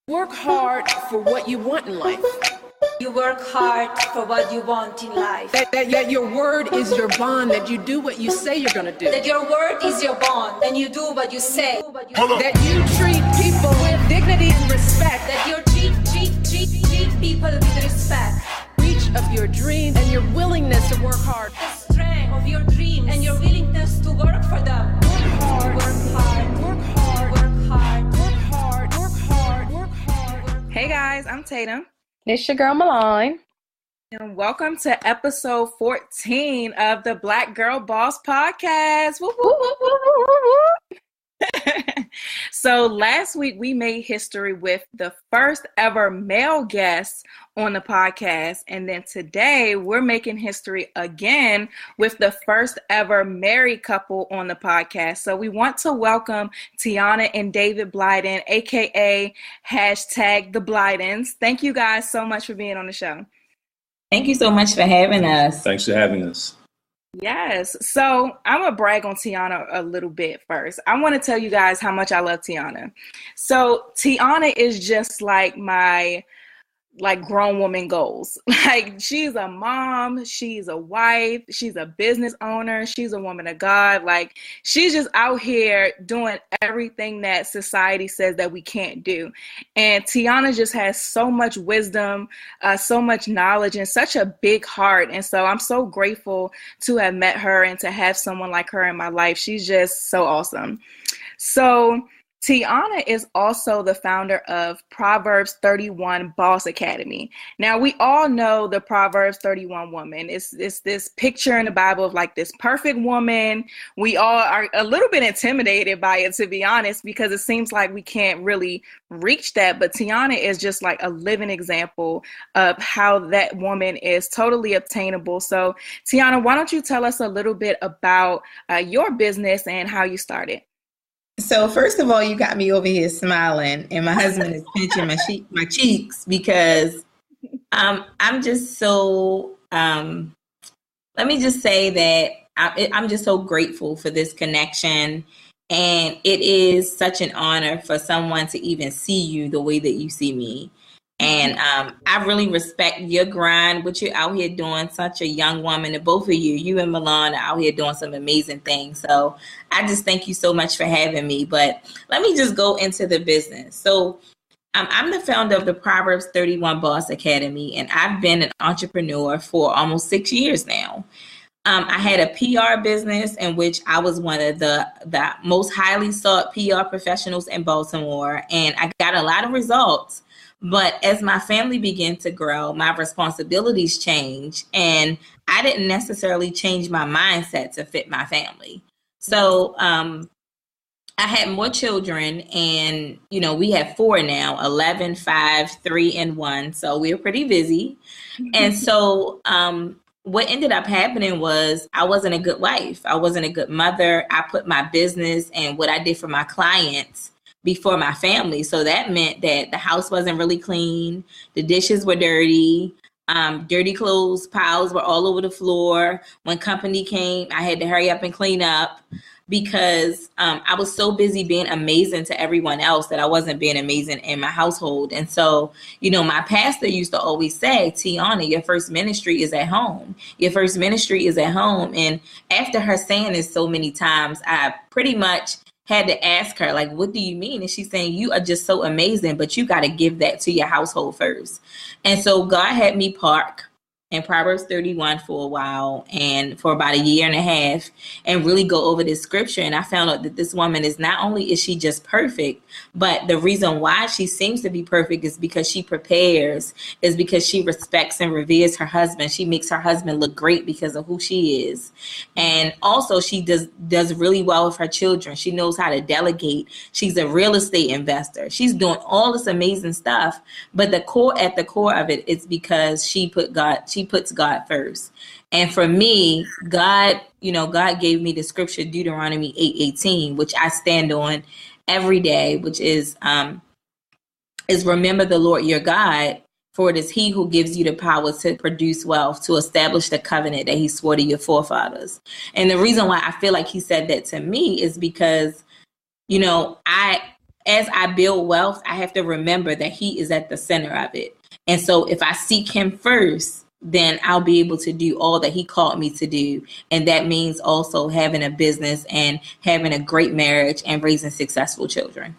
Work hard for what you want in life. You work hard for what you want in life. That your word is your bond, that you do what you say you're going to do. That your word is your bond, and you do what you say. That you treat people with dignity and respect. That you treat people with respect. Reach of your dreams and your willingness to work hard. The strength of your dreams and your willingness to work for them. Work hard. Work hard. Work hard. Work hard. Work hard. Work hard. Work hard. Hey guys, I'm Tatum. It's your girl Malone. And welcome to episode 14 of the Black Girl Boss Podcast. Woo, woo, woo, woo, woo, woo. So last week we made history with the first ever male guest on the podcast. And then today we're making history again with the first ever married couple on the podcast. So we want to welcome Tiona and David Blyden, aka hashtag the Blydens. Thank you guys so much for being on the show. Thank you so much for having us. Thanks for having us. Yes. So I'm going to brag on Tiona a little bit first. I want to tell you guys how much I love Tiona. So Tiona is just like my grown woman goals. Like, she's a mom, she's a wife, she's a business owner, she's a woman of God. Like, she's just out here doing everything that society says that we can't do. And Tiona just has so much wisdom, so much knowledge, and such a big heart. And so I'm so grateful to have met her and to have someone like her in my life. She's just so awesome. So Tiona is also the founder of Proverbs 31 B.O.S.S Academy. Now, we all know the Proverbs 31 woman. It's this picture in the Bible of like this perfect woman. We all are a little bit intimidated by it, to be honest, because it seems like we can't really reach that. But Tiona is just like a living example of how that woman is totally obtainable. So Tiona, why don't you tell us a little bit about your business and how you started? So first of all, you got me over here smiling, and my husband is pinching my cheeks because I'm just so, let me just say that I'm just so grateful for this connection. And it is such an honor for someone to even see you the way that you see me. And I really respect your grind, what you're out here doing, such a young woman, and both of you and Milan are out here doing some amazing things. So I just thank you so much for having me. But let me just go into the business. So I'm the founder of the Proverbs 31 B.O.S.S Academy, and I've been an entrepreneur for almost 6 years now. I had a PR business in which I was one of the most highly sought PR professionals in Baltimore, and I got a lot of results. But as my family began to grow, my responsibilities changed, and I didn't necessarily change my mindset to fit my family. So I had more children, and, we have 4 now, 11, 5, 3, and 1. So we were pretty busy. And so what ended up happening was I wasn't a good wife. I wasn't a good mother. I put my business and what I did for my clients before my family. So that meant that the house wasn't really clean. The dishes were dirty. Dirty clothes piles were all over the floor. When company came, I had to hurry up and clean up because I was so busy being amazing to everyone else that I wasn't being amazing in my household. And so, my pastor used to always say, Tiona, your first ministry is at home. Your first ministry is at home. And after her saying this so many times, I pretty much had to ask her, like, what do you mean? And she's saying, you are just so amazing, but you got to give that to your household first. And so God had me park in Proverbs 31 for a while, and for about 1.5 years, and really go over this scripture. And I found out that this woman is not only is she just perfect, but the reason why she seems to be perfect is because she prepares, is because she respects and reveres her husband. She makes her husband look great because of who she is. And also she does really well with her children. She knows how to delegate. She's a real estate investor. She's doing all this amazing stuff. But at the core of it is because she puts God first. And for me, God gave me the scripture, Deuteronomy 8:18, which I stand on every day, which is remember the Lord your God, for it is he who gives you the power to produce wealth, to establish the covenant that he swore to your forefathers. And the reason why I feel like he said that to me is because, as I build wealth, I have to remember that he is at the center of it. And so if I seek him first, then I'll be able to do all that he called me to do. And that means also having a business and having a great marriage and raising successful children.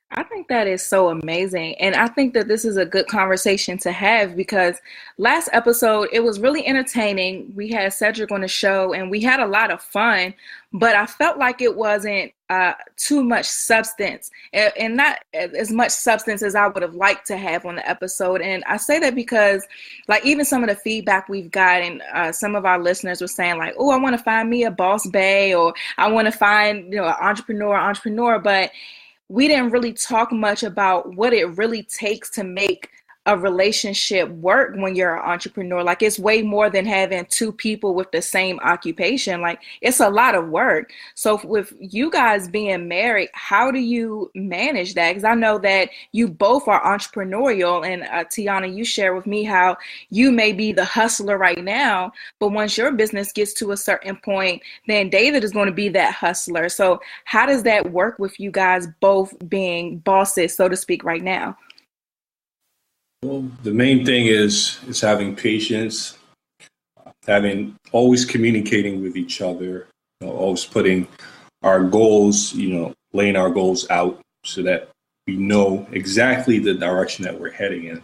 I think that is so amazing. And I think that this is a good conversation to have because last episode, it was really entertaining. We had Cedric on the show and we had a lot of fun, but I felt like it wasn't too much substance and not as much substance as I would have liked to have on the episode. And I say that because like even some of the feedback we've gotten, some of our listeners were saying like, oh, I want to find me a boss bae, or I want to find, an entrepreneur, but we didn't really talk much about what it really takes to make a relationship work when you're an entrepreneur. Like it's way more than having two people with the same occupation. Like it's a lot of work. So with you guys being married, how do you manage that? Because I know that you both are entrepreneurial, and Tiona, you share with me how you may be the hustler right now, but once your business gets to a certain point, then David is going to be that hustler. So how does that work with you guys both being bosses, so to speak, right now? Well, the main thing is having patience, always communicating with each other, always putting our goals, laying our goals out so that we know exactly the direction that we're heading in.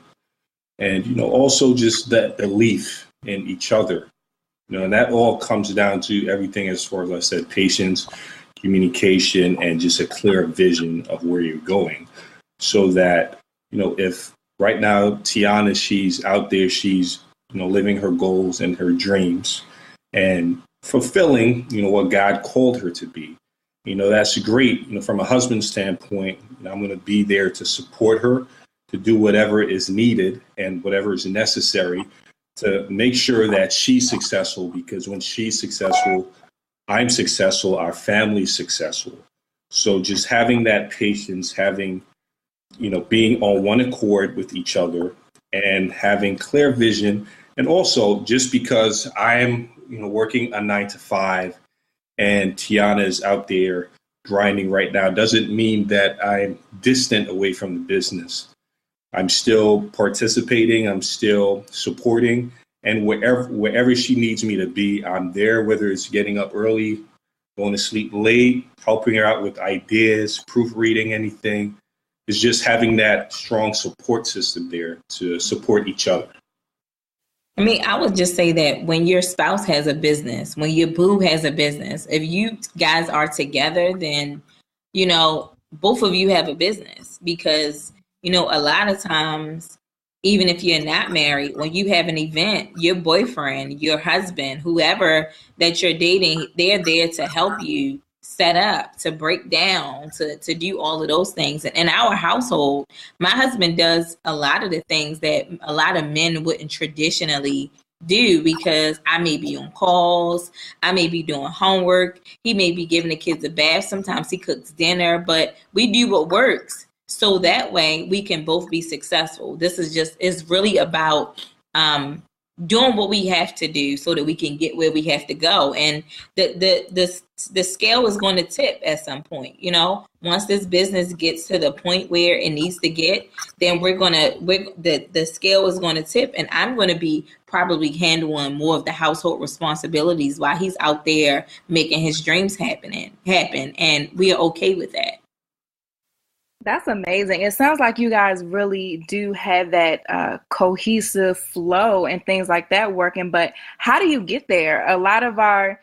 And, also just that belief in each other, and that all comes down to everything as far as I said, patience, communication, and just a clear vision of where you're going so that, if right now, Tiona, she's out there, she's, living her goals and her dreams and fulfilling, what God called her to be. That's great. From a husband standpoint, I'm going to be there to support her, to do whatever is needed and whatever is necessary to make sure that she's successful, because when she's successful, I'm successful, our family's successful. So just having that patience, being on one accord with each other and having clear vision. And also just because I'm, working a 9 to 5 and Tiona is out there grinding right now doesn't mean that I'm distant away from the business. I'm still participating. I'm still supporting. And wherever she needs me to be, I'm there, whether it's getting up early, going to sleep late, helping her out with ideas, proofreading anything. Is just having that strong support system there to support each other. I would just say that when your spouse has a business, when your boo has a business, if you guys are together, then, both of you have a business because, a lot of times, even if you're not married, when you have an event, your boyfriend, your husband, whoever that you're dating, they're there to help you set up, to break down, to do all of those things. And in our household, my husband does a lot of the things that a lot of men wouldn't traditionally do because I may be on calls, I may be doing homework, he may be giving the kids a bath, sometimes he cooks dinner, but we do what works so that way we can both be successful. This is really about doing what we have to do so that we can get where we have to go. And the scale is going to tip at some point. Once this business gets to the point where it needs to get, then the scale is going to tip, and I'm going to be probably handling more of the household responsibilities while he's out there making his dreams happen, and we are okay with that. That's amazing. It sounds like you guys really do have that cohesive flow and things like that working. But how do you get there? A lot of our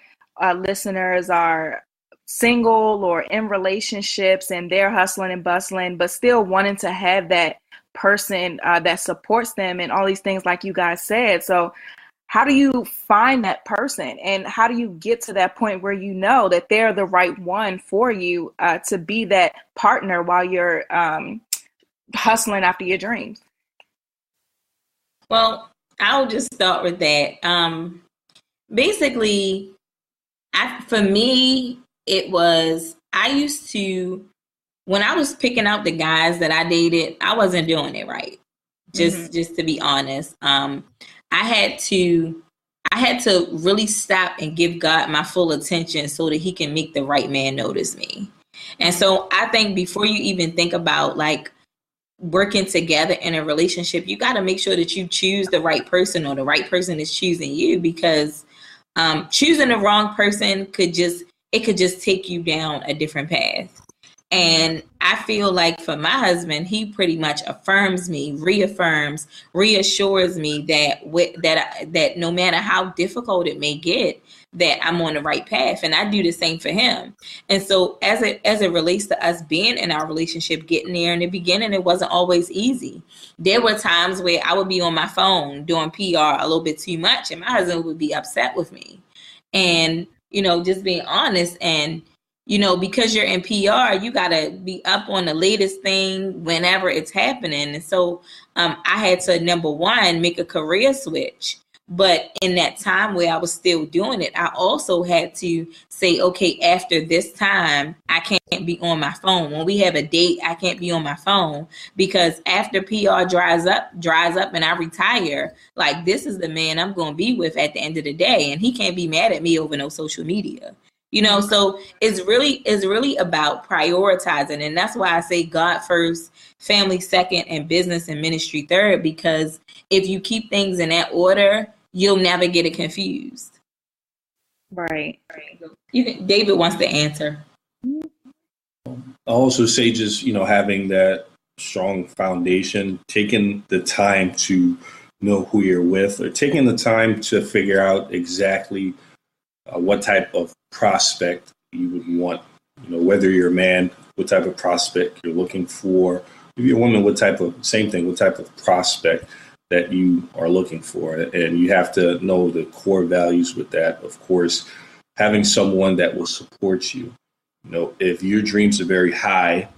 listeners are single or in relationships and they're hustling and bustling, but still wanting to have that person that supports them and all these things like you guys said. So how do you find that person, and how do you get to that point where you know that they're the right one for you to be that partner while you're hustling after your dreams? Well, I'll just start with that. Basically, for me, it was, when I was picking out the guys that I dated, I wasn't doing it right. Just to be honest. I had to really stop and give God my full attention so that he can make the right man notice me. And so I think before you even think about like working together in a relationship, you got to make sure that you choose the right person or the right person is choosing you, because choosing the wrong person could just take you down a different path. And I feel like for my husband, he pretty much affirms me, reaffirms, reassures me that no matter how difficult it may get, that I'm on the right path. And I do the same for him. And so as it relates to us being in our relationship, getting there in the beginning, it wasn't always easy. There were times where I would be on my phone doing PR a little bit too much, and my husband would be upset with me. And, just being honest, and because you're in PR, you got to be up on the latest thing whenever it's happening. And so I had to, number one, make a career switch. But in that time where I was still doing it, I also had to say, okay, after this time, I can't be on my phone. When we have a date, I can't be on my phone, because after PR dries up and I retire, like, this is the man I'm going to be with at the end of the day. And he can't be mad at me over no social media. So it's really about prioritizing. And that's why I say God first, family second, and business and ministry third, because if you keep things in that order, you'll never get it confused. Right. David wants to answer. I also say just, having that strong foundation, taking the time to know who you're with, or taking the time to figure out exactly what type of prospect you would want, whether you're a man, what type of prospect you're looking for. If you're a woman, what type of prospect that you are looking for. And you have to know the core values with that. Of course, having someone that will support you. If your dreams are very high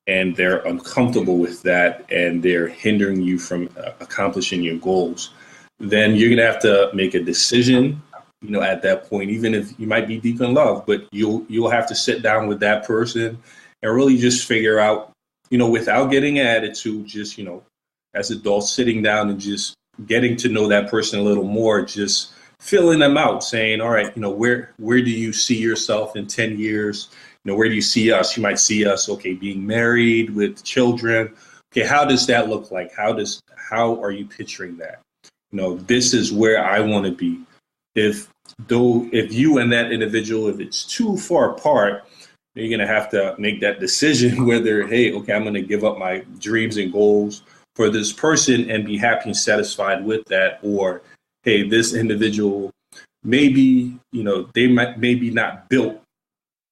and they're uncomfortable with that and they're hindering you from accomplishing your goals, then you're going to have to make a decision, at that point, even if you might be deep in love, but you'll have to sit down with that person and really just figure out, without getting an attitude, just, as adults, sitting down and just getting to know that person a little more, just filling them out, saying, all right, where do you see yourself in 10 years? Where do you see us? You might see us, okay, being married with children. Okay, how does that look like? How are you picturing that? This is where I want to be. If you and that individual, if it's too far apart, you're going to have to make that decision whether, hey, okay, I'm going to give up my dreams and goals for this person and be happy and satisfied with that. Or, hey, this individual, maybe, they maybe not built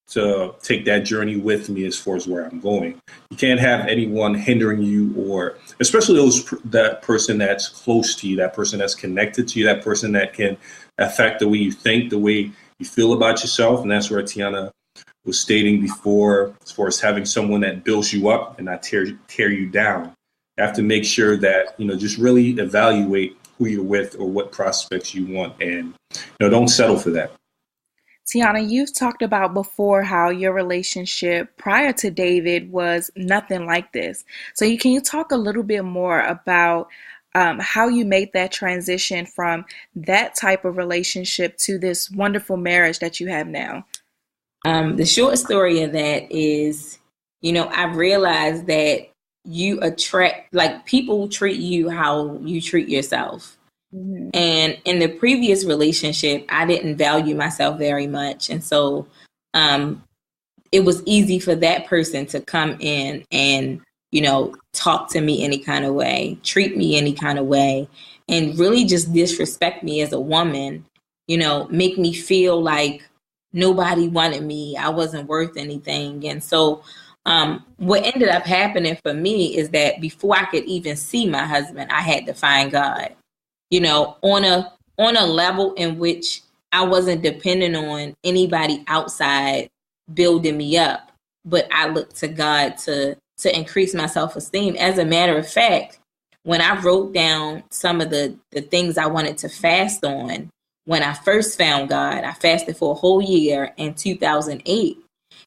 to take that journey with me as far as where I'm going. You can't have anyone hindering you, or especially that person that's close to you, that person that's connected to you, that person that can affect the way you think, the way you feel about yourself. And that's where Tiona was stating before, as far as having someone that builds you up and not tear you down. You have to make sure that, just really evaluate who you're with or what prospects you want, and, don't settle for that. Tiona, you've talked about before how your relationship prior to David was nothing like this. So can you talk a little bit more about how you made that transition from that type of relationship to this wonderful marriage that you have now? The short story of that is, I've realized that you attract, like, people treat you how you treat yourself. Mm-hmm. And in the previous relationship, I didn't value myself very much. And so it was easy for that person to come in and, talk to me any kind of way, treat me any kind of way, and really just disrespect me as a woman, make me feel like nobody wanted me, I wasn't worth anything. And so what ended up happening for me is that before I could even see my husband, I had to find God, on a level in which I wasn't dependent on anybody outside building me up, but I looked to God to increase my self-esteem. As a matter of fact, when I wrote down some of the things I wanted to fast on, when I first found God, I fasted for a whole year in 2008.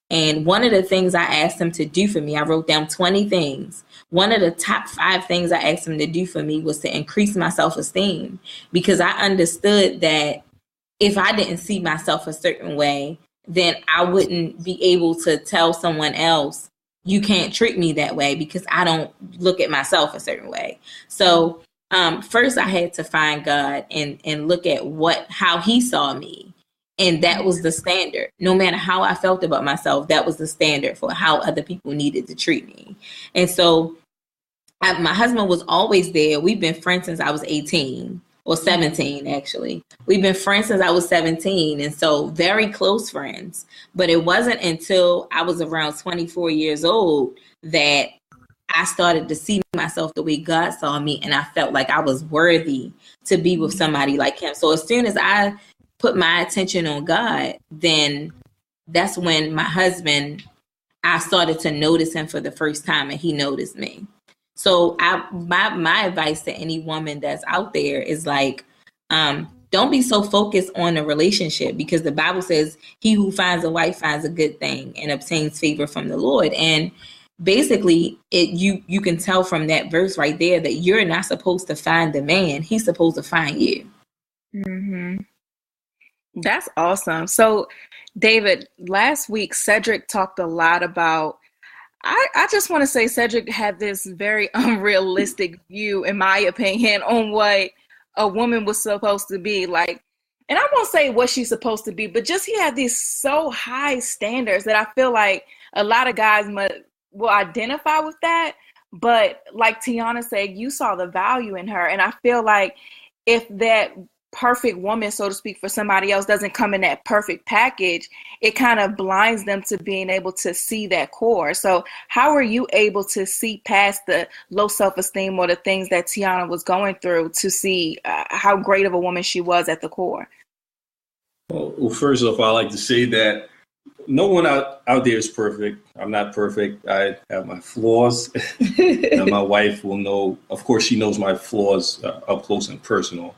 And one of the things I asked him to do for me, I wrote down 20 things. One of the top 5 things I asked him to do for me was to increase my self-esteem, because I understood that if I didn't see myself a certain way, then I wouldn't be able to tell someone else, you can't treat me that way, because I don't look at myself a certain way. So first I had to find God and look at how he saw me. And that was the standard. No matter how I felt about myself, that was the standard for how other people needed to treat me. And so my husband was always there. We've been friends since I was 18 or 17, actually. We've been friends since I was 17. And so very close friends. But it wasn't until I was around 24 years old that I started to see myself the way God saw me. And I felt like I was worthy to be with somebody like him. So as soon as I put my attention on God, then that's when my husband, I started to notice him for the first time, and he noticed me. So my advice to any woman that's out there is like, don't be so focused on a relationship, because the Bible says he who finds a wife finds a good thing and obtains favor from the Lord. And basically you can tell from that verse right there that you're not supposed to find the man. He's supposed to find you. Mm-hmm. That's awesome. So, David, last week, Cedric talked a lot about, I just want to say Cedric had this very unrealistic view, in my opinion, on what a woman was supposed to be like. And I won't say what she's supposed to be, but just he had these so high standards that I feel like a lot of guys will identify with that. But like Tiona said, you saw the value in her. And I feel like if that perfect woman, so to speak, for somebody else doesn't come in that perfect package, it kind of blinds them to being able to see that core. So how are you able to see past the low self-esteem or the things that Tiona was going through to see how great of a woman she was at the core? Well, first off, I like to say that no one out there is perfect. I'm not perfect. I have my flaws. And my wife will know, of course, she knows my flaws up close and personal.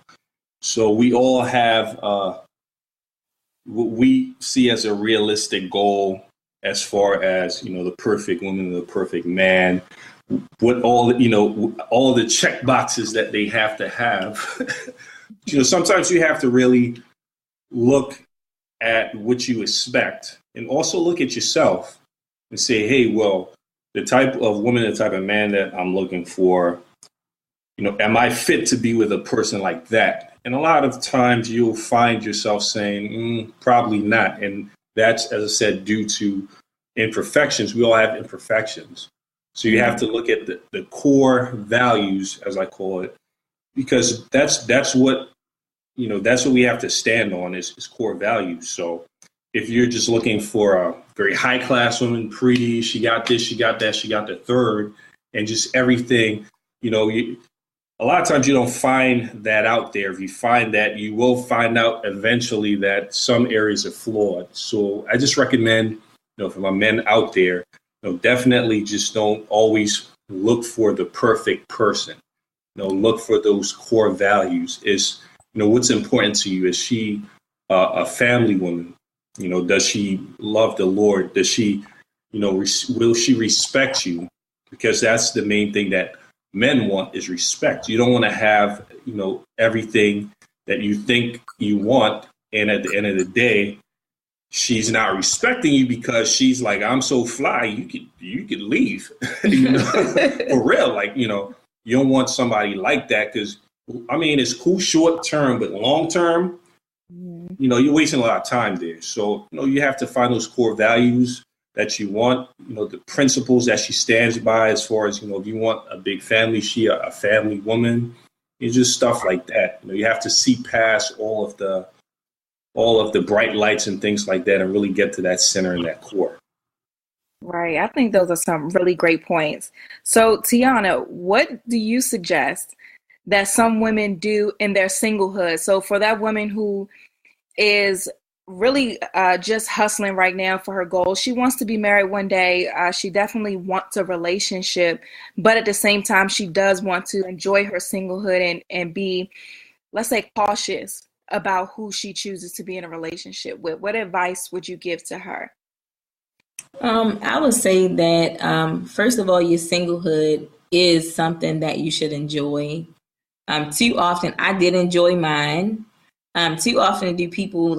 So we all have what we see as a realistic goal as far as, the perfect woman, the perfect man, what all the check boxes that they have to have. Sometimes you have to really look at what you expect and also look at yourself and say, hey, well, the type of woman, the type of man that I'm looking for, am I fit to be with a person like that? And a lot of times you'll find yourself saying, probably not. And that's, as I said, due to imperfections. We all have imperfections. So you have to look at the core values, as I call it, because that's what we have to stand on is core values. So if you're just looking for a very high class woman, pretty, she got this, she got that, she got the third, and just everything, a lot of times you don't find that out there. If you find that, you will find out eventually that some areas are flawed. So I just recommend, for my men out there, definitely just don't always look for the perfect person. Look for those core values. Is, what's important to you? Is she a family woman? Does she love the Lord? Does she, will she respect you? Because that's the main thing that men want, is respect. You don't want to have, everything that you think you want. And at the end of the day, she's not respecting you because she's like, I'm so fly, you could leave. For real. Like, you don't want somebody like that, because it's cool short term, but long term, you're wasting a lot of time there. So, you have to find those core values that you want, the principles that she stands by, as far as, if you want a big family, she a family woman. It's just stuff like that. You have to see past all of the bright lights and things like that and really get to that center and that core. Right. I think those are some really great points. So, Tiona, what do you suggest that some women do in their singlehood? So for that woman who is really just hustling right now for her goals, she wants to be married one day. She definitely wants a relationship, but at the same time, she does want to enjoy her singlehood and be, let's say, cautious about who she chooses to be in a relationship with. What advice would you give to her? I would say that, first of all, your singlehood is something that you should enjoy. Too often, I did enjoy mine. Too often do people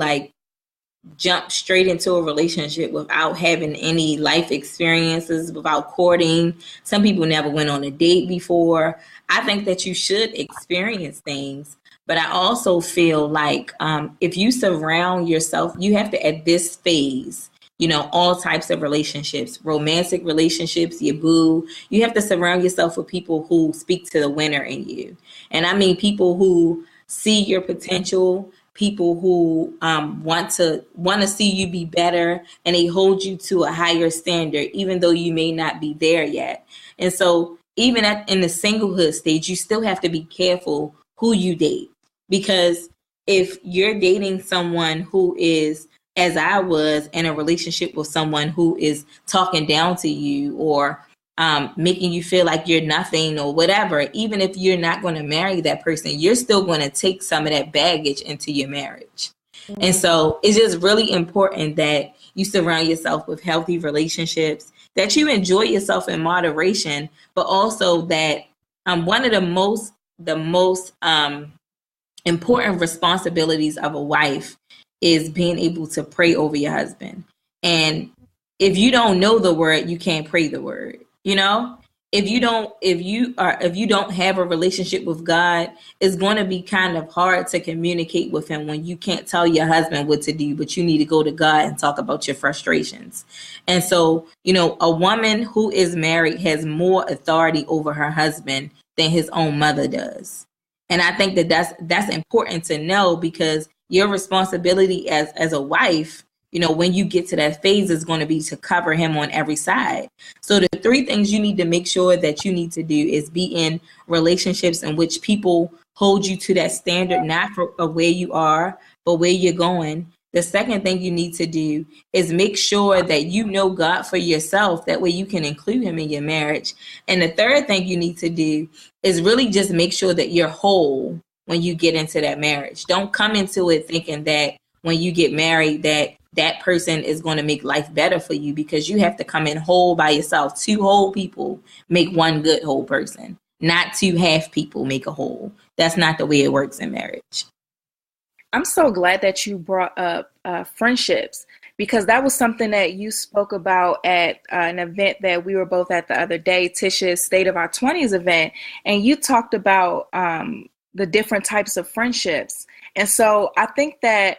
jump straight into a relationship without having any life experiences, without courting. Some people never went on a date before. I think that you should experience things. But I also feel like if you surround yourself, you have to, at this phase, all types of relationships, romantic relationships, your boo, you have to surround yourself with people who speak to the winner in you. And I mean people who see your potential, people who want to see you be better, and they hold you to a higher standard, even though you may not be there yet. And so even in the singlehood stage, you still have to be careful who you date, because if you're dating someone who is, as I was, in a relationship with someone who is talking down to you or making you feel like you're nothing or whatever, even if you're not going to marry that person, you're still going to take some of that baggage into your marriage. Mm-hmm. And so it's just really important that you surround yourself with healthy relationships, that you enjoy yourself in moderation, but also that one of the most important responsibilities of a wife is being able to pray over your husband. And if you don't know the word, you can't pray the word. If you don't have a relationship with God, it's going to be kind of hard to communicate with him when you can't tell your husband what to do, but you need to go to God and talk about your frustrations. And so, a woman who is married has more authority over her husband than his own mother does. And I think that that's important to know, because your responsibility as a wife, when you get to that phase, is going to be to cover him on every side. So the 3 things you need to make sure that you need to do is be in relationships in which people hold you to that standard, not for where you are, but where you're going. The second thing you need to do is make sure that you know God for yourself. That way you can include him in your marriage. And the third thing you need to do is really just make sure that you're whole when you get into that marriage. Don't come into it thinking that when you get married that person is going to make life better for you, because you have to come in whole by yourself. 2 whole people make one good whole person, not 2 half people make a whole. That's not the way it works in marriage. I'm so glad that you brought up friendships, because that was something that you spoke about at an event that we were both at the other day, Tisha's State of Our 20s event. And you talked about the different types of friendships. And so I think that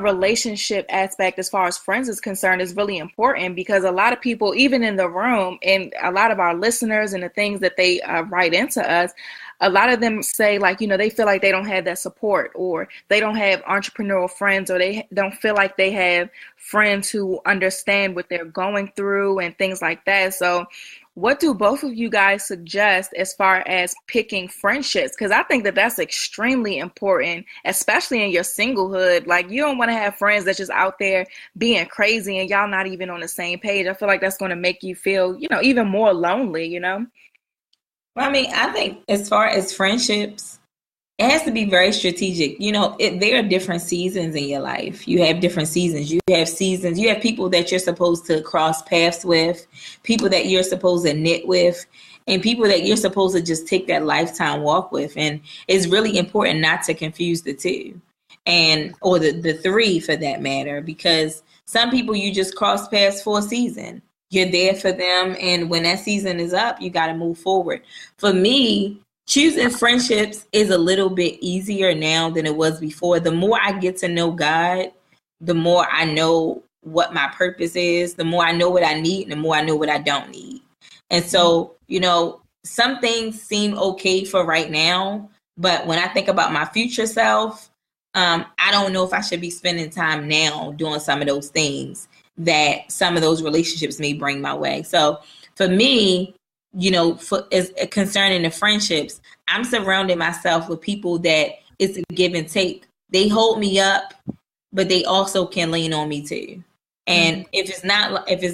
relationship aspect, as far as friends is concerned, is really important, because a lot of people, even in the room, and a lot of our listeners and the things that they write into us, a lot of them say, like, they feel like they don't have that support, or they don't have entrepreneurial friends, or they don't feel like they have friends who understand what they're going through and things like that. So what do both of you guys suggest as far as picking friendships? Because I think that that's extremely important, especially in your singlehood. Like, you don't want to have friends that's just out there being crazy and y'all not even on the same page. I feel like that's going to make you feel, even more lonely, Well, I mean, I think as far as friendships, it has to be very strategic. There are different seasons in your life. You have different seasons. You have people that you're supposed to cross paths with, people that you're supposed to knit with, and people that you're supposed to just take that lifetime walk with. And it's really important not to confuse the 2, or the 3 for that matter, because some people you just cross paths for a season. You're there for them, and when that season is up, you got to move forward. For me, choosing friendships is a little bit easier now than it was before. The more I get to know God, the more I know what my purpose is, the more I know what I need, and the more I know what I don't need. And so, some things seem okay for right now, but when I think about my future self, I don't know if I should be spending time now doing some of those things that some of those relationships may bring my way. So for me, as concerning the friendships, I'm surrounding myself with people that it's a give and take. They hold me up, but they also can lean on me too. And if it's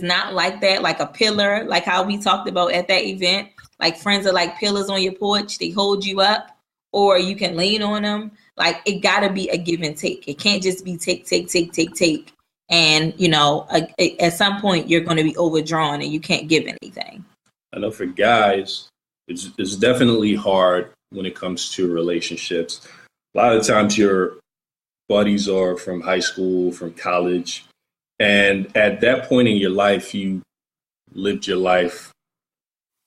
not like that, like a pillar, like how we talked about at that event, like friends are like pillars on your porch. They hold you up, or you can lean on them. Like, it got to be a give and take. It can't just be take. And, at some point you're going to be overdrawn and you can't give anything. I know for guys, it's definitely hard when it comes to relationships. A lot of times you're buddies are from high school, from college. And at that point in your life, you lived your life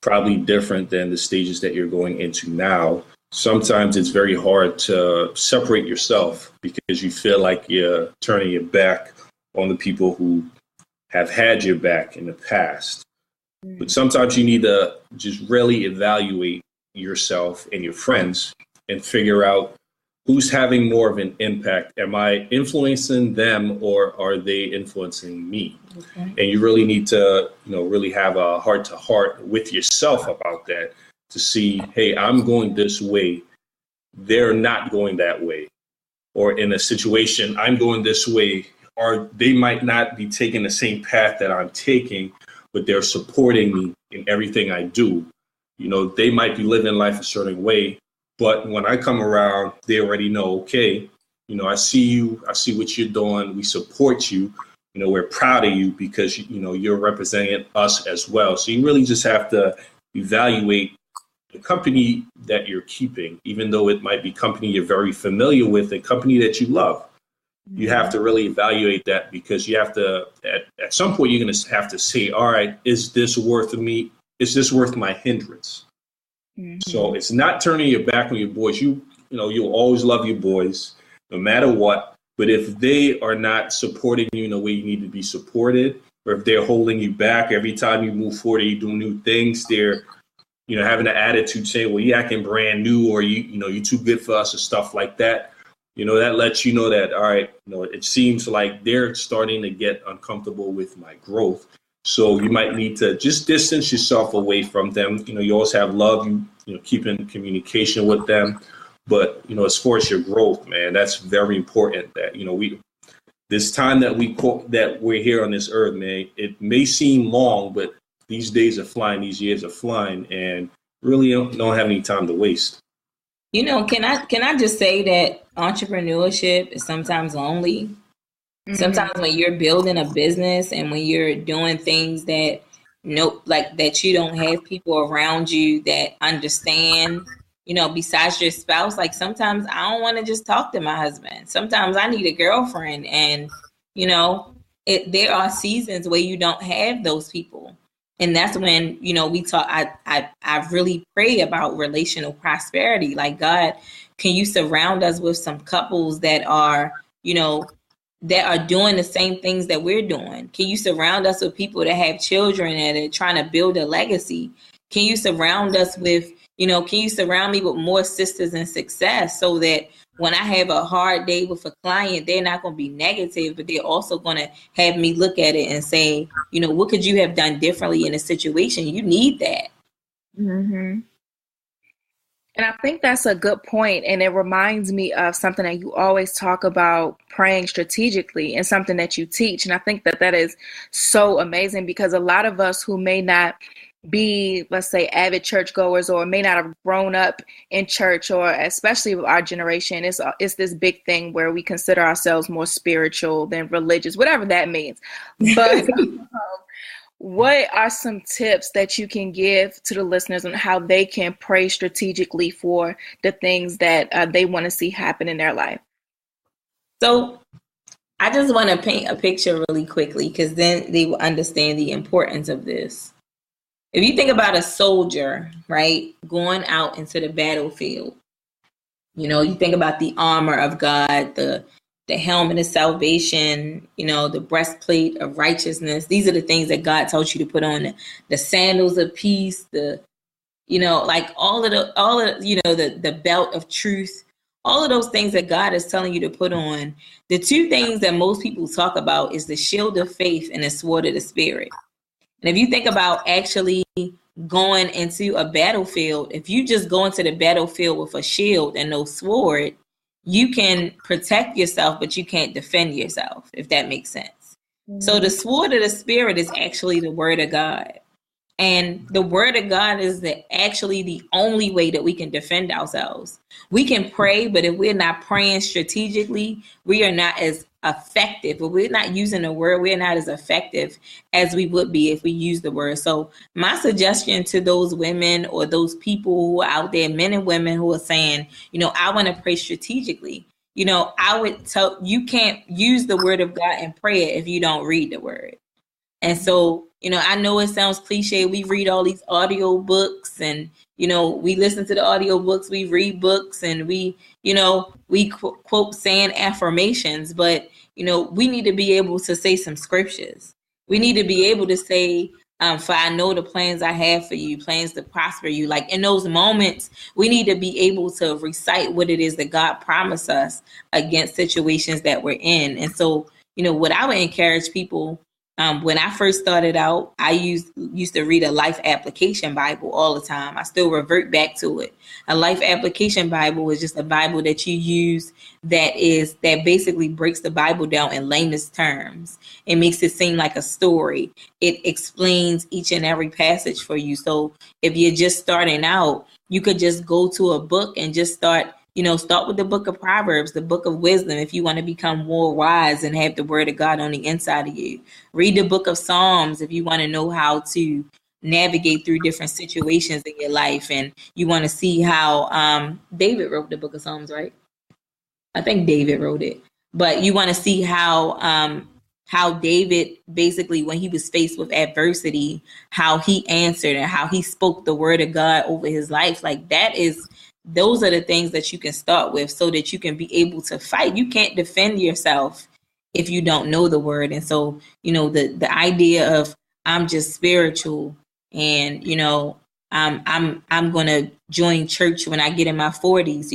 probably different than the stages that you're going into now. Sometimes it's very hard to separate yourself because you feel like you're turning your back on the people who have had your back in the past. But sometimes you need to just really evaluate yourself and your friends and figure out who's having more of an impact. Am I influencing them or are they influencing me? Okay. And you really need to, really have a heart to heart with yourself about that to see, hey, I'm going this way. They're not going that way. Or in a situation, I'm going this way, or they might not be taking the same path that I'm taking, but they're supporting me in everything I do. They might be living life a certain way, but when I come around, they already know, okay, I see you, I see what you're doing, we support you, we're proud of you because, you're representing us as well. So you really just have to evaluate the company that you're keeping, even though it might be company you're very familiar with, a company that you love. You have to really evaluate that because you have to, at some point, you're going to have to say, all right, is this worth me? Is this worth my hindrance? So it's not turning your back on your boys. You'll always love your boys no matter what. But if they are not supporting you in the way you need to be supported, or if they're holding you back every time you move forward, you do new things, they're, having an attitude saying, well, you're acting brand new, or you're too good for us, or stuff like that. That lets you know that, all right, it seems like they're starting to get uncomfortable with my growth. So you might need to just distance yourself away from them. You always have love, keep in communication with them. But, as far as your growth, man, that's very important that, this time that we're here on this earth, man, it may seem long, but these days are flying, these years are flying, and really don't have any time to waste. Can I just say that entrepreneurship is sometimes lonely. Sometimes when you're building a business and when you're doing things that that you don't have people around you that understand, besides your spouse, like sometimes I don't want to just talk to my husband. Sometimes I need a girlfriend, and there are seasons where you don't have those people. And that's when, we talk, I really pray about relational prosperity. Like, God, can you surround us with some couples that are, that are doing the same things that we're doing? Can you surround us with people that have children and are trying to build a legacy? Can you surround us with, can you surround me with more sisters in success so that when I have a hard day with a client, they're not going to be negative, but they're also going to have me look at it and say, what could you have done differently in a situation? You need that. Mm-hmm. And I think that's a good point. And it reminds me of something that you always talk about, praying strategically, and something that you teach. And I think that is so amazing because a lot of us who may not be, let's say, avid churchgoers or may not have grown up in church, or especially with our generation, it's this big thing where we consider ourselves more spiritual than religious, whatever that means. But what are some tips that you can give to the listeners on how they can pray strategically for the things that they want to see happen in their life? So I just want to paint a picture really quickly because then they will understand the importance of this. If you think about a soldier, right, going out into the battlefield, you think about the armor of God, the helmet of salvation, the breastplate of righteousness. These are the things that God tells you to put on, the sandals of peace, the belt of truth, all of those things that God is telling you to put on. The two things that most people talk about is the shield of faith and the sword of the spirit. And if you think about actually going into a battlefield, if you just go into the battlefield with a shield and no sword, you can protect yourself, but you can't defend yourself, if that makes sense. Mm-hmm. So the sword of the spirit is actually the word of God. And the word of God is actually the only way that we can defend ourselves. We can pray, but if we're not praying strategically, we are not as effective. If we're not using the word, we're not as effective as we would be if we use the word. So my suggestion to those women or those people who are out there, men and women who are saying, I want to pray strategically. I would tell you can't use the word of God in prayer if you don't read the word. And so, I know it sounds cliche. We read all these audio books and, we listen to the audio books, we read books, and we quote saying affirmations, but, we need to be able to say some scriptures. We need to be able to say, for I know the plans I have for you, plans to prosper you. Like in those moments, we need to be able to recite what it is that God promised us against situations that we're in. And so, what I would encourage people, when I first started out, I used to read a life application Bible all the time. I still revert back to it. A life application Bible is just a Bible that you use that basically breaks the Bible down in layman's terms. It makes it seem like a story. It explains each and every passage for you. So if you're just starting out, you could just go to a book and just start with the book of Proverbs, the book of wisdom, if you want to become more wise and have the word of God on the inside of you. Read the book of Psalms if you want to know how to navigate through different situations in your life. And you want to see how David wrote the book of Psalms, right? I think David wrote it. But you want to see how David, basically, when he was faced with adversity, how he answered and how he spoke the word of God over his life. Like those are the things that you can start with so that you can be able to fight. You can't defend yourself if you don't know the word. And so, the idea of I'm just spiritual and, I'm going to join church when I get in my 40s.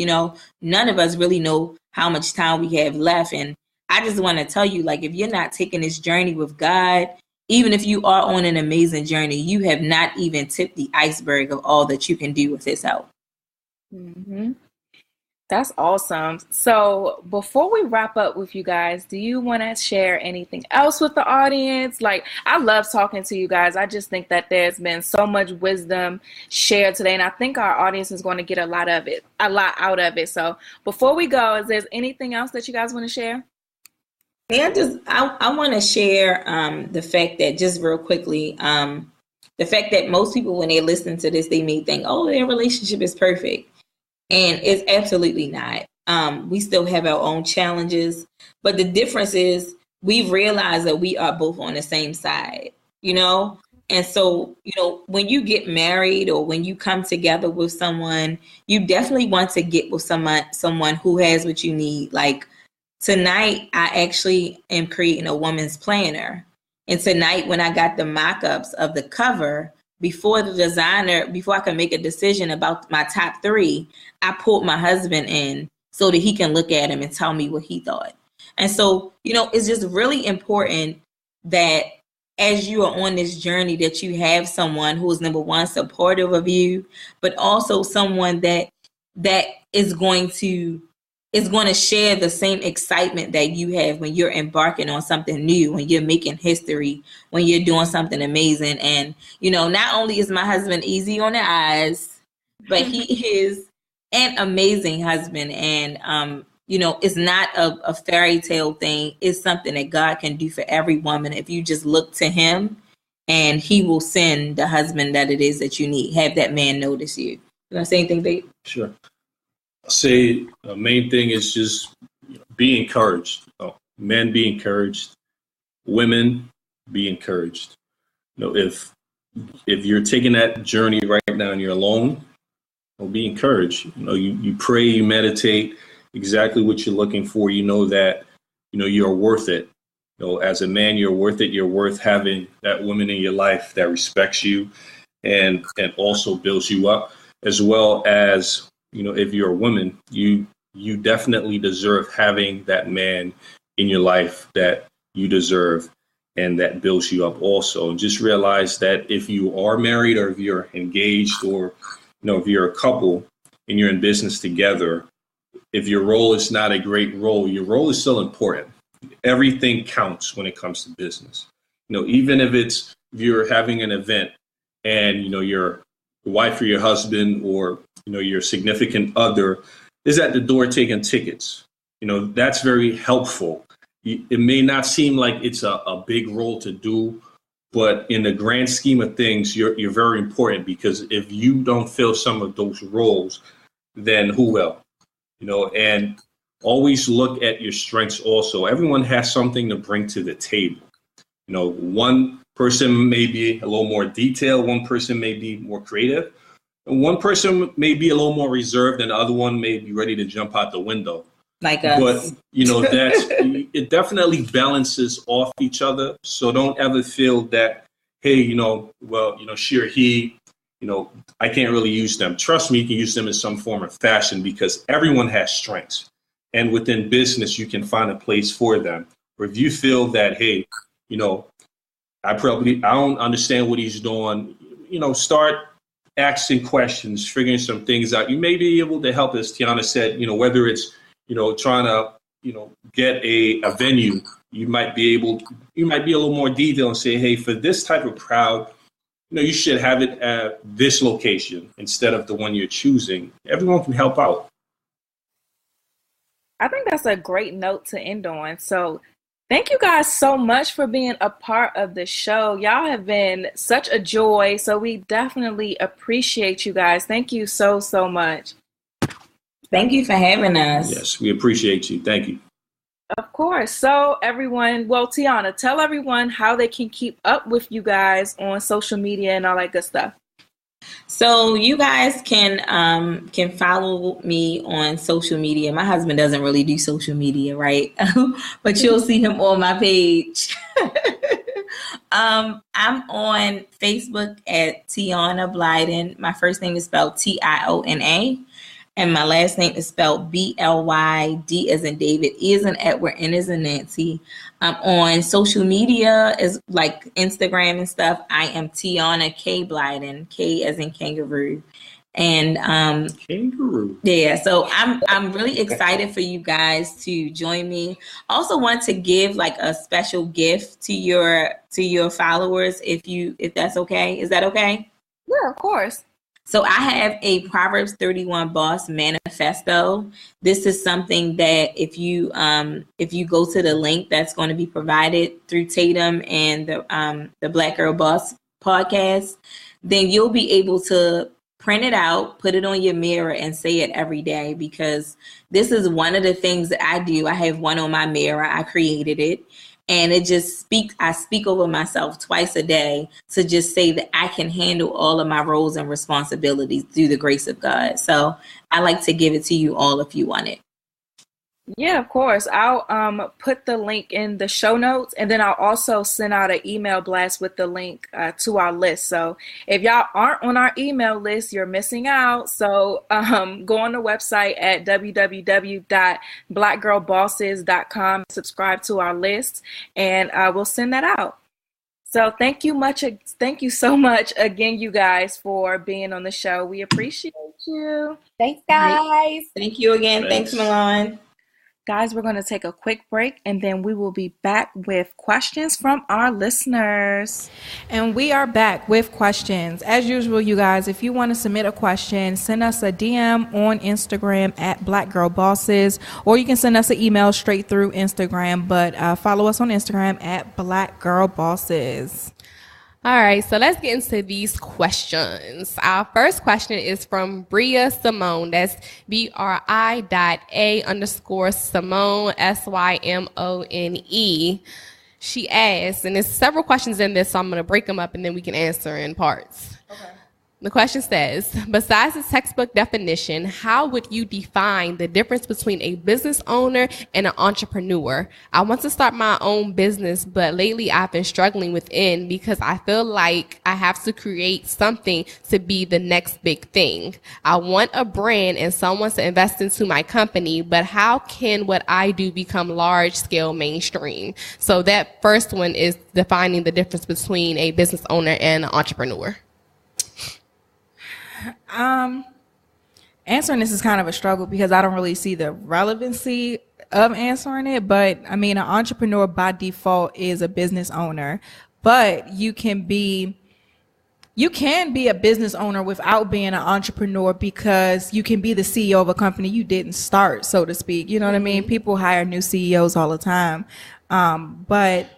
None of us really know how much time we have left. And I just want to tell you, like, if you're not taking this journey with God, even if you are on an amazing journey, you have not even tipped the iceberg of all that you can do with his help. Mm-hmm. That's awesome. So before we wrap up with you guys, do you want to share anything else with the audience? Like, I love talking to you guys. I just think that there's been so much wisdom shared today, and I think our audience is going to get a lot out of it. So before we go, is there anything else that you guys want to share? Yeah, I want to share the fact that, just real quickly, the fact that most people, when they listen to this, they may think, oh, their relationship is perfect. And it's absolutely not. We still have our own challenges. But the difference is we've realized that we are both on the same side, And so, when you get married or when you come together with someone, you definitely want to get with someone who has what you need. Like tonight, I actually am creating a woman's planner. And tonight, when I got the mock-ups of the cover, before I can make a decision about my top 3, I pulled my husband in so that he can look at him and tell me what he thought. And so, it's just really important that as you are on this journey, that you have someone who is, number one, supportive of you, but also someone that is going to share the same excitement that you have when you're embarking on something new, when you're making history, when you're doing something amazing. And, not only is my husband easy on the eyes, but he is an amazing husband. And, it's not a fairy tale thing. It's something that God can do for every woman. If you just look to him, and he will send the husband that it is that you need. Have that man notice you. You want to say anything, babe? Sure. Say the main thing is just be encouraged. Men be encouraged, women be encouraged. If you're taking that journey right now and you're alone, be encouraged. You pray, you meditate exactly what you're looking for. You know that you're worth it. As a man, you're worth it. You're worth having that woman in your life that respects you and also builds you up, as well as if you're a woman, you definitely deserve having that man in your life that you deserve and that builds you up also. And just realize that if you are married or if you're engaged or, if you're a couple and you're in business together, if your role is not a great role, your role is still important. Everything counts when it comes to business. Even if you're having an event and, your wife or your husband or your significant other is at the door taking tickets. That's very helpful. It may not seem like it's a big role to do, but in the grand scheme of things, you're very important, because if you don't fill some of those roles, then who will? And always look at your strengths also. Everyone has something to bring to the table. One person may be a little more detailed, one person may be more creative, and one person may be a little more reserved, and the other one may be ready to jump out the window. Like us. But, it definitely balances off each other. So don't ever feel that, hey, she or he, I can't really use them. Trust me, you can use them in some form or fashion because everyone has strengths. And within business, you can find a place for them. Or if you feel that, hey, I don't understand what he's doing, start asking questions, figuring some things out. You may be able to help, as Tiona said, whether it's, trying to, get a venue, you might be a little more detailed and say, hey, for this type of crowd, you should have it at this location instead of the one you're choosing. Everyone can help out. I think that's a great note to end on. So thank you guys so much for being a part of the show. Y'all have been such a joy. So we definitely appreciate you guys. Thank you so, so much. Thank you for having us. Yes, we appreciate you. Thank you. Of course. So everyone, Tiona, tell everyone how they can keep up with you guys on social media and all that good stuff. So you guys can follow me on social media. My husband doesn't really do social media, right? But you'll see him on my page. I'm on Facebook at Tiona Blyden. My first name is spelled Tiona. And my last name is spelled B-L-Y-D as in David, E as in Edward, N as in Nancy. On social media is like Instagram and stuff. I am Tiona K. Blyden, K as in kangaroo. And kangaroo. Yeah, so I'm really excited for you guys to join me. Also want to give like a special gift to your followers if that's okay. Is that okay? Yeah, of course. So I have a Proverbs 31 Boss Manifesto. This is something that if you go to the link that's going to be provided through Tatum and the Black Girl Boss podcast, then you'll be able to print it out, put it on your mirror, and say it every day, because this is one of the things that I do. I have one on my mirror. I created it. And I speak over myself twice a day to just say that I can handle all of my roles and responsibilities through the grace of God. So I like to give it to you all if you want it. Yeah, of course. I'll put the link in the show notes, and then I'll also send out an email blast with the link to our list. So if y'all aren't on our email list, you're missing out. So go on the website at www.blackgirlbosses.com, subscribe to our list, and we'll send that out. So thank you so much again, you guys, for being on the show. We appreciate you. Thanks, guys. Thank you again. Thanks Milan. Guys, we're going to take a quick break, and then we will be back with questions from our listeners. And we are back with questions. As usual, you guys, if you want to submit a question, send us a DM on Instagram at Black Girl Bosses, or you can send us an email straight through Instagram, but follow us on Instagram at Black Girl Bosses. All right, so let's get into these questions. Our first question is from Bria Simone. That's BRI.A_Simone, SYMONE. She asks, and there's several questions in this, so I'm going to break them up and then we can answer in parts. Okay. The question says, besides the textbook definition, how would you define the difference between a business owner and an entrepreneur? I want to start my own business, but lately I've been struggling within because I feel like I have to create something to be the next big thing. I want a brand and someone to invest into my company, but how can what I do become large scale mainstream? So that first one is defining the difference between a business owner and an entrepreneur. Answering this is kind of a struggle because I don't really see the relevancy of answering it. But I mean, an entrepreneur by default is a business owner, but you can be a business owner without being an entrepreneur, because you can be the CEO of a company you didn't start, so to speak. You know what I mean? People hire new CEOs all the time. But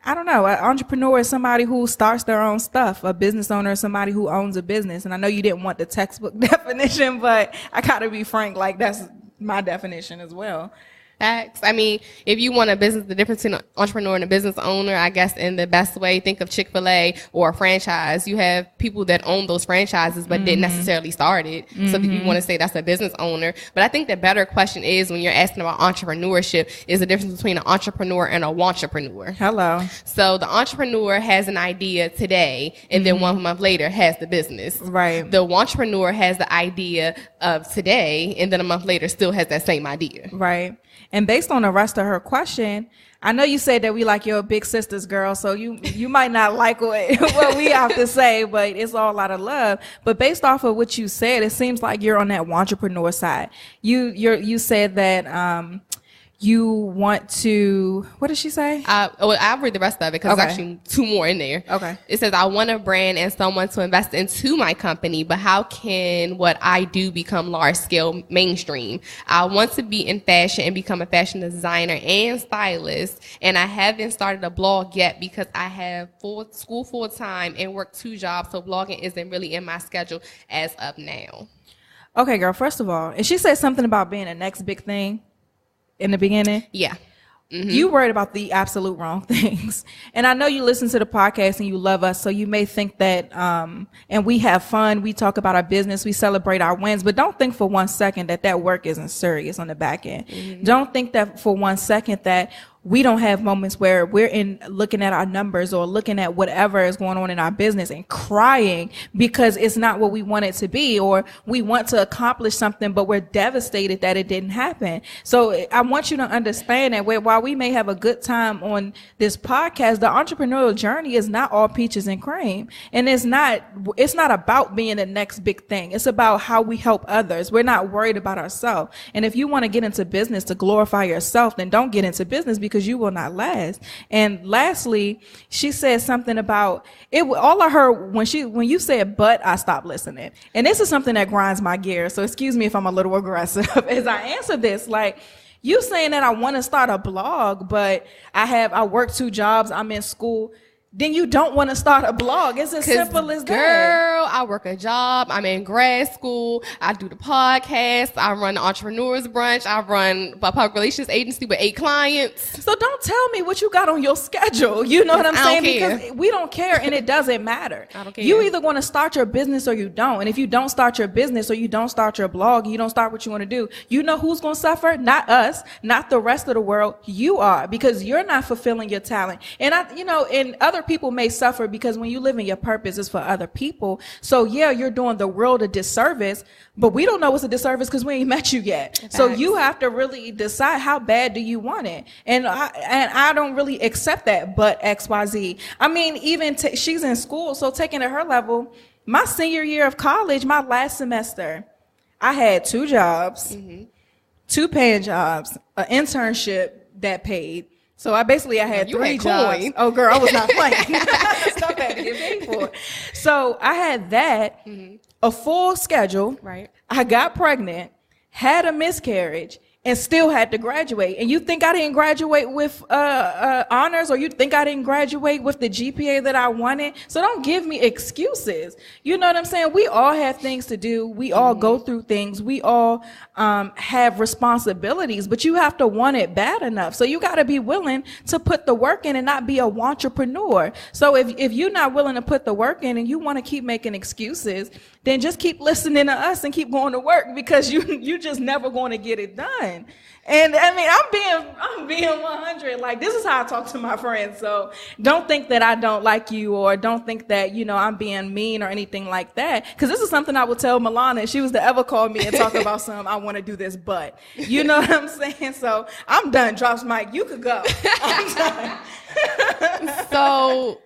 I don't know. An entrepreneur is somebody who starts their own stuff. A business owner is somebody who owns a business. And I know you didn't want the textbook definition, but I gotta be frank, like that's my definition as well. Facts. I mean, if you want a business, the difference between an entrepreneur and a business owner, I guess in the best way, think of Chick-fil-A or a franchise. You have people that own those franchises but didn't necessarily start it. So if you want to say that's a business owner. But I think the better question is when you're asking about entrepreneurship is the difference between an entrepreneur and a wantrepreneur. Hello. So the entrepreneur has an idea today and then 1 month later has the business. Right. The wantrepreneur has the idea of today and then a month later still has that same idea. Right. And based on the rest of her question, I know you said that we like your big sisters, girl, so you might not like what we have to say, but it's all out of love. But based off of what you said, it seems like you're on that wantrepreneur side. You said that you want to, what did she say? I'll read the rest of it because there's actually 2 more in there. Okay. It says, I want a brand and someone to invest into my company, but how can what I do become large scale mainstream? I want to be in fashion and become a fashion designer and stylist. And I haven't started a blog yet because I have school full time and work 2 jobs. So blogging isn't really in my schedule as of now. Okay, girl, first of all, and she said something about being the next big thing in the beginning. Yeah. You worried about the absolute wrong things. And I know you listen to the podcast and you love us, so you may think that, and we have fun, we talk about our business, we celebrate our wins, but don't think for 1 second that work isn't serious on the back end. Don't think that for 1 second that we don't have moments where we're looking at our numbers or looking at whatever is going on in our business and crying because it's not what we want it to be, or we want to accomplish something, but we're devastated that it didn't happen. So I want you to understand that while we may have a good time on this podcast, the entrepreneurial journey is not all peaches and cream. And it's not about being the next big thing. It's about how we help others. We're not worried about ourselves. And if you want to get into business to glorify yourself, then don't get into business because you will not last. And lastly, she said something about it. All I heard when you said, but I stopped listening. And this is something that grinds my gears. So excuse me if I'm a little aggressive as I answer this. Like, you saying that I want to start a blog, but I work 2 jobs, I'm in school. Then you don't want to start a blog. It's as simple as that. Girl, I work a job. I'm in grad school. I do the podcast. I run the Entrepreneurs Brunch. I run a public relations agency with 8 clients. So don't tell me what you got on your schedule. You know what I'm saying? Care. Because we don't care and it doesn't matter. I don't care. You either want to start your business or you don't. And if you don't start your business or you don't start your blog, you don't start what you want to do, you know who's going to suffer? Not us, not the rest of the world. You are, because you're not fulfilling your talent. And and other people may suffer because when you live in your purpose, it's for other people. So yeah, you're doing the world a disservice, but we don't know what's a disservice because we ain't met you yet. Facts. So you have to really decide how bad do you want it. And I don't really accept that, but XYZ. I mean, even she's in school, so taking it to her level, my senior year of college, my last semester, I had 2 jobs, 2 paying jobs, an internship that paid. So I had 3 jobs. Oh, girl, I was not playing. Stuff had to get paid for. So I had that, a full schedule. Right. I got pregnant, had a miscarriage, and still had to graduate. And you think I didn't graduate with honors, or you think I didn't graduate with the GPA that I wanted? So don't give me excuses. You know what I'm saying? We all have things to do. We all go through things. We all have responsibilities, but you have to want it bad enough. So you got to be willing to put the work in and not be a wantrepreneur. So if you're not willing to put the work in and you want to keep making excuses, then just keep listening to us and keep going to work, because you just never going to get it done. And I mean, I'm being 100. Like, this is how I talk to my friends. So don't think that I don't like you, or don't think that, I'm being mean or anything like that. Because this is something I would tell Milana if she was to ever call me and talk about I want to do this, but you know what I'm saying? So I'm done. Drops mic. You could go. I'm done. So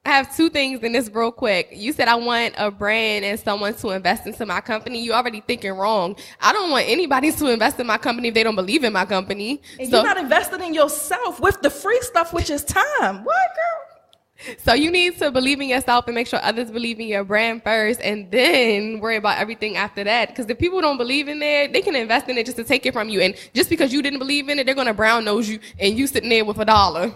I have 2 things in this real quick. You said I want a brand and someone to invest into my company. You already thinking wrong. I don't want anybody to invest in my company if they don't believe in my company. And you're not invested in yourself with the free stuff, which is time. What, girl? So you need to believe in yourself and make sure others believe in your brand first, and then worry about everything after that. Because if people don't believe in it, they can invest in it just to take it from you. And just because you didn't believe in it, they're going to brown nose you, and you sitting there with $1.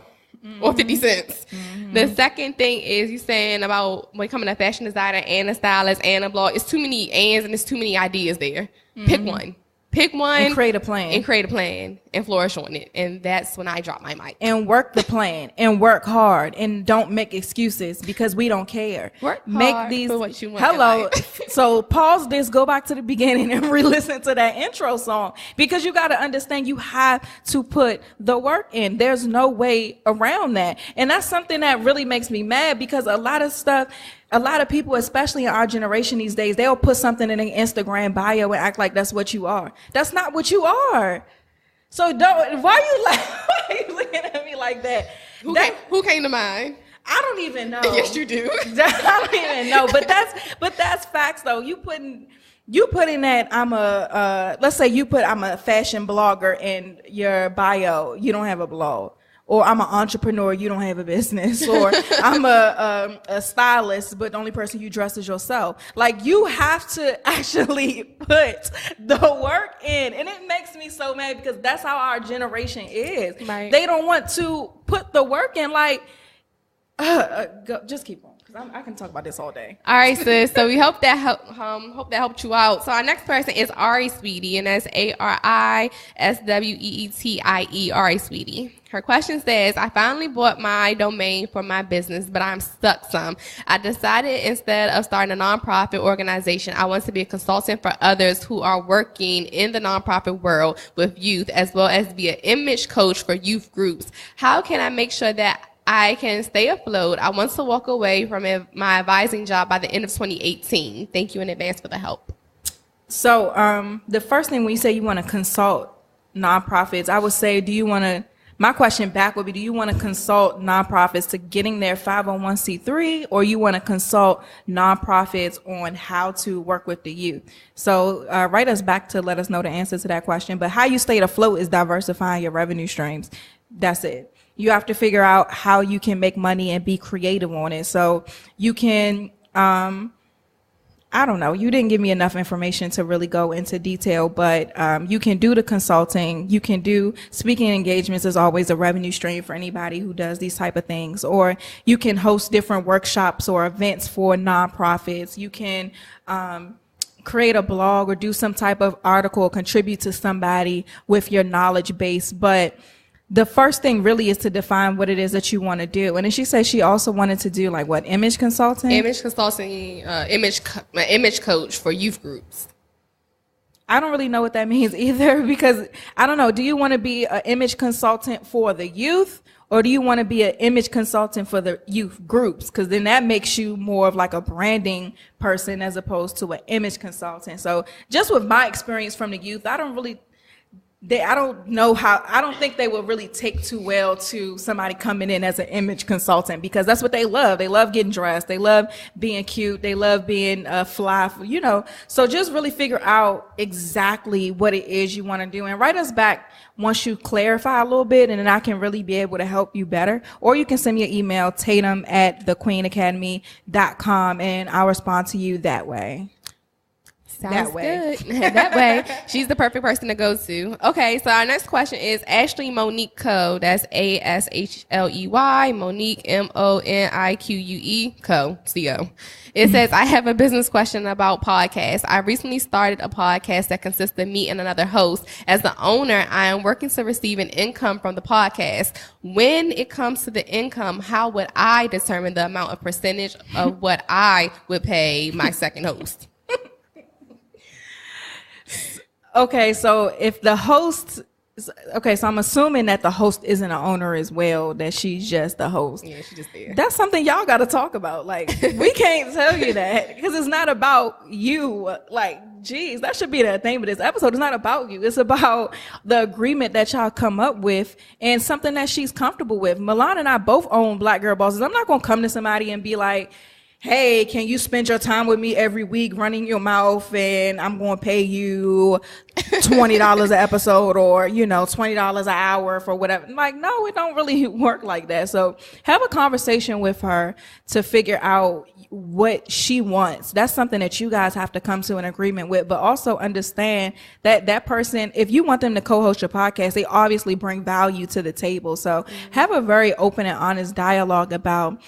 Or 50 cents. The second thing is you saying about becoming a fashion designer and a stylist and a blog. It's too many ands and it's too many ideas there. Pick one. Pick one and create a plan and flourish on it. And that's when I drop my mic. And work the plan and work hard and don't make excuses because we don't care. Work make hard these for what you want. Hello. So pause this, go back to the beginning and re-listen to that intro song because you got to understand you have to put the work in. There's no way around that. And that's something that really makes me mad because a lot of people, especially in our generation these days, they'll put something in their Instagram bio and act like that's what you are. That's not what you are. So why are you looking at me like that? Who came to mind? I don't even know. Yes, you do. I don't even know. But that's facts though. You putting that let's say I'm a fashion blogger in your bio. You don't have a blog. Or I'm an entrepreneur, you don't have a business. Or I'm a stylist, but the only person you dress is yourself. Like, you have to actually put the work in. And it makes me so mad because that's how our generation is. Right. They don't want to put the work in. Like, just keep on. Because I can talk about this all day. All right, sis. So we hope that helped you out. So our next person is Ari Sweetie, and that's ARISWEETIE, Ari Sweetie. Her question says, I finally bought my domain for my business, but I'm stuck some. I decided instead of starting a nonprofit organization, I want to be a consultant for others who are working in the nonprofit world with youth, as well as be an image coach for youth groups. How can I make sure that I can stay afloat? I want to walk away from my advising job by the end of 2018. Thank you in advance for the help. So the first thing when you say you want to consult nonprofits, I would say, my question back would be, do you want to consult nonprofits to getting their 501c3, or you want to consult nonprofits on how to work with the youth? So write us back to let us know the answer to that question. But how you stay afloat is diversifying your revenue streams. That's it. You have to figure out how you can make money and be creative on it. So you can, I don't know, you didn't give me enough information to really go into detail, but you can do the consulting. You can do speaking engagements is always a revenue stream for anybody who does these type of things. Or you can host different workshops or events for nonprofits. You can create a blog or do some type of article or contribute to somebody with your knowledge base. But the first thing really is to define what it is that you want to do. And then she said she also wanted to do image consulting? Image consulting, image coach for youth groups. I don't really know what that means either because I don't know. Do you want to be an image consultant for the youth, or do you want to be an image consultant for the youth groups? Because then that makes you more of like a branding person as opposed to an image consultant. So just with my experience from the youth, I don't think they will really take too well to somebody coming in as an image consultant because that's what they love. They love getting dressed. They love being cute. They love being fly, So just really figure out exactly what it is you want to do and write us back once you clarify a little bit, and then I can really be able to help you better. Or you can send me an email, tatum@thequeenacademy.com, and I'll respond to you that way. Sounds good. That way. She's the perfect person to go to. Okay, so our next question is Ashley Monique Co. That's ASHLEY, Monique MONIQUE Co. CO. It says, I have a business question about podcasts. I recently started a podcast that consists of me and another host. As the owner, I am working to receive an income from the podcast. When it comes to the income, how would I determine the amount of percentage of what I would pay my second host? Okay, so if the host, so I'm assuming that the host isn't an owner as well, that she's just the host. Yeah, she's just there. That's something y'all got to talk about. Like, we can't tell you that because it's not about you. Like, geez, that should be the theme of this episode. It's not about you. It's about the agreement that y'all come up with and something that she's comfortable with. Milan and I both own Black Girl Bosses. I'm not going to come to somebody and be like, hey, can you spend your time with me every week running your mouth and I'm going to pay you $20 an episode or, $20 an hour for whatever. Like, no, it don't really work like that. So have a conversation with her to figure out what she wants. That's something that you guys have to come to an agreement with, but also understand that that person, if you want them to co-host your podcast, they obviously bring value to the table. So have a very open and honest dialogue about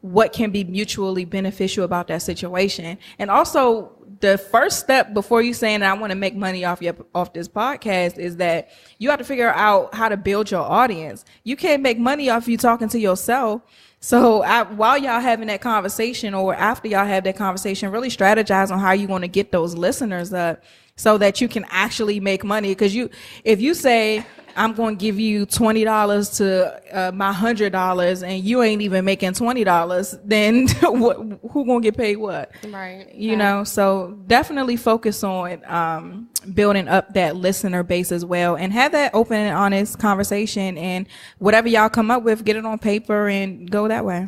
what can be mutually beneficial about that situation. And also the first step before you saying I want to make money off this podcast is that you have to figure out how to build your audience. You can't make money off you talking to yourself. So while y'all having that conversation, or after y'all have that conversation, really strategize on how you want to get those listeners up so that you can actually make money. Because if you say, I'm going to give you $20 to my $100 and you ain't even making $20, then who going to get paid what? Right. You know, so definitely focus on building up that listener base as well, and have that open and honest conversation, and whatever y'all come up with, get it on paper and go that way.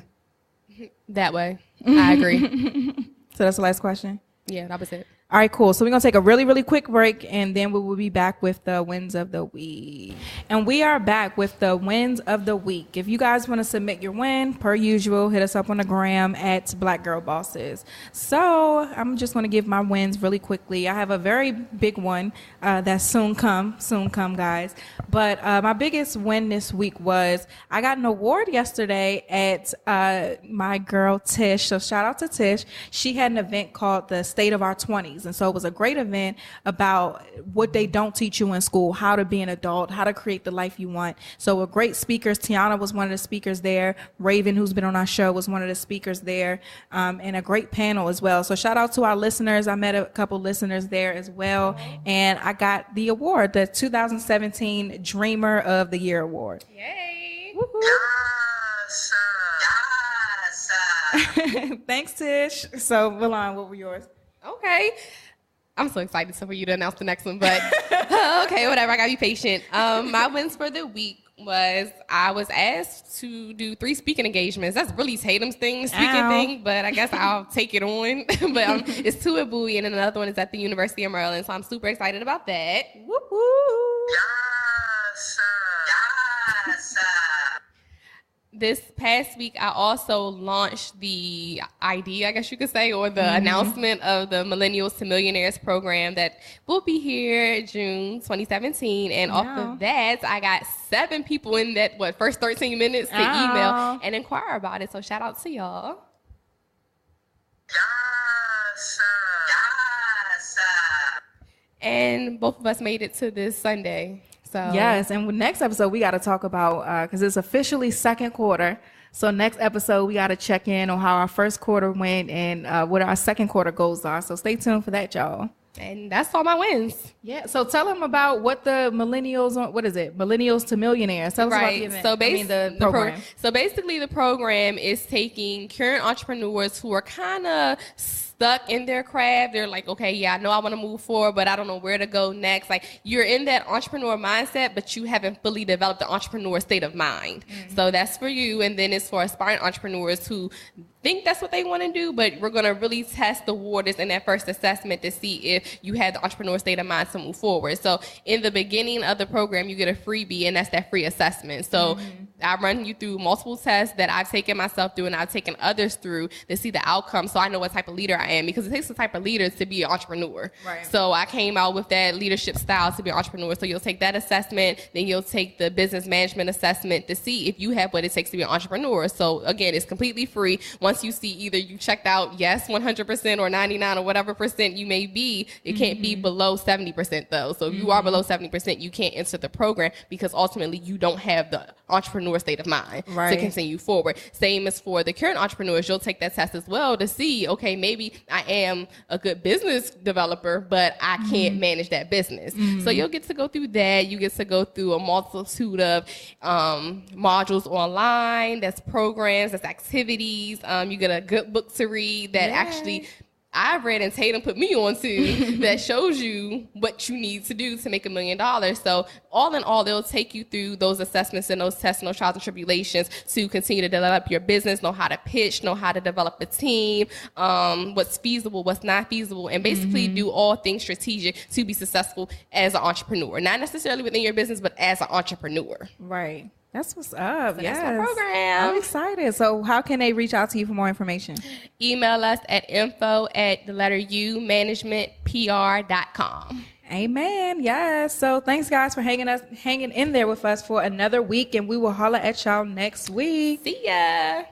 That way. I agree. So that's the last question. Yeah, that was it. All right, cool. So we're going to take a really, really quick break, and then we will be back with the wins of the week. And we are back with the wins of the week. If you guys want to submit your win, per usual, hit us up on the gram at Black Girl Bosses. So I'm just going to give my wins really quickly. I have a very big one that's soon come, guys. But my biggest win this week was I got an award yesterday at my girl Tish. So shout out to Tish. She had an event called the State of Our 20s. And so it was a great event about what they don't teach you in school, how to be an adult, how to create the life you want. So with great speakers, Tiona was one of the speakers there. Raven, who's been on our show, was one of the speakers there, and a great panel as well. So shout out to our listeners. I met a couple listeners there as well. And I got the award, the 2017 Dreamer of the Year Award. Yay. Woo-hoo. Yes. Thanks, Tish. So, Valon, what were yours? Okay. I'm so excited for you to announce the next one, but okay, whatever. I gotta be patient. My wins for the week was I was asked to do 3 speaking engagements. That's really Tatum's speaking thing, but I guess I'll take it on. But it's 2 at Bowie, and then another one is at the University of Maryland, so I'm super excited about that. Woo-hoo. Yes, yes. This past week, I also launched the idea, I guess you could say, or the announcement of the Millennials to Millionaires program that will be here June 2017. And off of that, I got 7 people in that, first 13 minutes to email and inquire about it. So shout out to y'all. Yes, yes. And both of us made it to this Sunday. So. Yes, and next episode we got to talk about, because it's officially second quarter. So next episode we got to check in on how our first quarter went and what our second quarter goals are. So stay tuned for that, y'all. And that's all my wins. Yeah. So tell them about what the Millennials to Millionaires. Tell us about the event. So the program. So basically the program is taking current entrepreneurs who are kind of stuck in their craft. They're like, okay, yeah, I know I want to move forward, but I don't know where to go next. Like, you're in that entrepreneur mindset, but you haven't fully developed the entrepreneur state of mind. Mm-hmm. So that's for you. And then it's for aspiring entrepreneurs who think that's what they want to do, but we're going to really test the waters in that first assessment to see if you have the entrepreneur state of mind to move forward. So in the beginning of the program, you get a freebie, and that's that free assessment. So I run you through multiple tests that I've taken myself through and I've taken others through to see the outcome, so I know what type of leader I am, because it takes the type of leader to be an entrepreneur. Right. So I came out with that leadership style to be an entrepreneur. So you'll take that assessment, then you'll take the business management assessment to see if you have what it takes to be an entrepreneur. So again, it's completely free. Once you see either you checked out yes 100% or 99 or whatever percent you may be, it can't be below 70% though. So if you are below 70%, you can't enter the program, because ultimately you don't have the entrepreneur state of mind to continue forward. Same as for the current entrepreneurs, you'll take that test as well to see, okay, maybe I am a good business developer, but I can't manage that business. So you'll get to go through that. You get to go through a multitude of modules online, that's programs, that's activities. You get a good book to read that actually I read and Tatum put me on to that shows you what you need to do to make $1 million. So all in all, they'll take you through those assessments and those tests and those trials and tribulations to continue to develop your business, know how to pitch, know how to develop a team, what's feasible, what's not feasible, and basically do all things strategic to be successful as an entrepreneur. Not necessarily within your business, but as an entrepreneur. Right. That's what's up. So that's my program. I'm excited. So how can they reach out to you for more information? Email us at info@managementpr.com. Amen. Yes. So thanks, guys, for hanging in there with us for another week, and we will holler at y'all next week. See ya.